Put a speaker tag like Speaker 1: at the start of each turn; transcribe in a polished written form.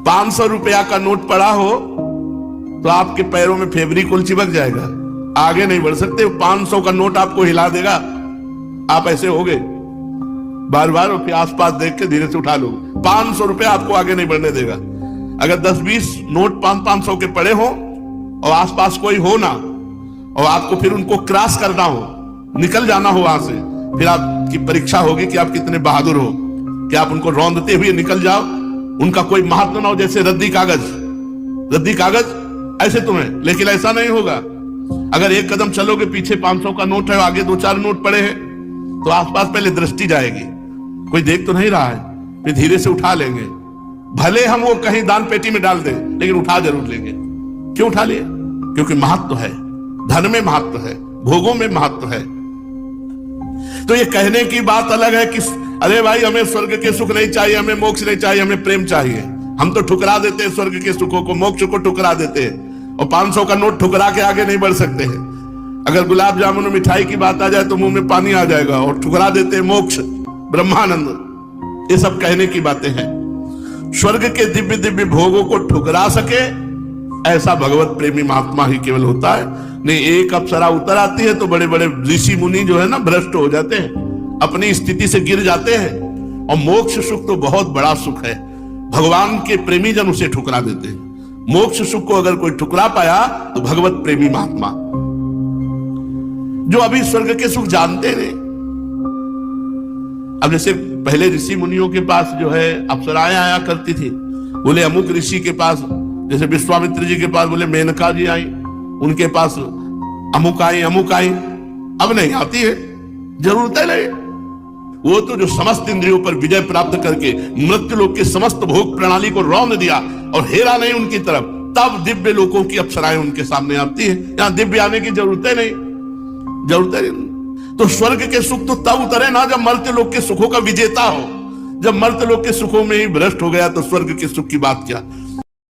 Speaker 1: 500 रुपया का नोट पड़ा हो तो आपके पैरों में फेविकोल चिपक जाएगा, आगे नहीं बढ़ सकते। 500 का नोट आपको हिला देगा, आप ऐसे हो गए बार बार, और फिर आसपास देख के धीरे से उठा लो। 500 रुपया आपको आगे नहीं बढ़ने देगा। अगर 10-20 नोट 500 के पड़े हो और आसपास कोई हो ना, और आपको फिर उनको क्रॉस करना हो, निकल जाना हो वहां से, फिर आपकी परीक्षा होगी कि आप कितने बहादुर हो कि आप उनको रौंदते हुए निकल जाओ। उनका कोई महत्व ना हो, जैसे रद्दी कागज ऐसे तुम्हें, लेकिन ऐसा नहीं होगा। अगर एक कदम चलोगे, पीछे 500 का नोट है, आगे 2-4 नोट पड़े हैं, तो आसपास पहले दृष्टि जाएगी, कोई देख तो नहीं रहा है, फिर धीरे से उठा लेंगे। भले हम वो कहीं दान पेटी में डाल दें, लेकिन उठा जरूर लेंगे। क्यों उठा लिए? क्योंकि महत्व है, धन में महत्व है, भोगों में महत्व है। तो ये कहने की बात अलग है कि अरे भाई हमें स्वर्ग के सुख नहीं चाहिए, हमें मोक्ष नहीं चाहिए, हमें प्रेम चाहिए। हम तो ठुकरा देते हैं स्वर्ग के सुखों को, मोक्ष को ठुकरा देते हैं, और 500 का नोट ठुकरा के आगे नहीं बढ़ सकते हैं। अगर गुलाब जामुन और मिठाई की बात आ जाए तो मुंह में पानी आ जाएगा, और ठुकरा देते हैं मोक्ष, ब्रह्मानंद। ये सब कहने की बातें हैं। स्वर्ग के दिव्य दिव्य भोगों को ठुकरा सके ऐसा भगवत प्रेमी महात्मा ही केवल होता है। नहीं, एक अप्सरा उतर आती है तो बड़े बड़े ऋषि मुनि जो है ना भ्रष्ट हो जाते हैं, अपनी स्थिति से गिर जाते हैं। और मोक्ष सुख तो बहुत बड़ा सुख है, भगवान के प्रेमी जन उसे ठुकरा देते हैं। मोक्ष सुख को अगर कोई ठुकरा पाया तो भगवत प्रेमी महात्मा, जो अभी स्वर्ग के सुख जानते नहीं। अब जैसे पहले ऋषि मुनियों के पास जो है अप्सराएं आया करती थी, बोले अमुक ऋषि के पास, जैसे विश्वामित्र जी के पास बोले मेनका जी आई, उनके पास अमुक आई। अब नहीं आती है, जरूरत है नहीं। वो तो जो समस्त इंद्रियों पर विजय प्राप्त करके मृत्यु लोक के समस्त भोग प्रणाली को रौंद दिया और हेरा नहीं उनकी तरफ, तब दिव्य लोकों की अप्सराएं उनके सामने आती है। यहां दिव्य आने की जरूरत है नहीं। तो स्वर्ग के सुख तो तब उतरे ना जब मर्त्य लोक के सुखों का विजेता हो। जब मर्त्य लोक के सुखों में ही भ्रष्ट हो गया तो स्वर्ग के सुख की बात क्या।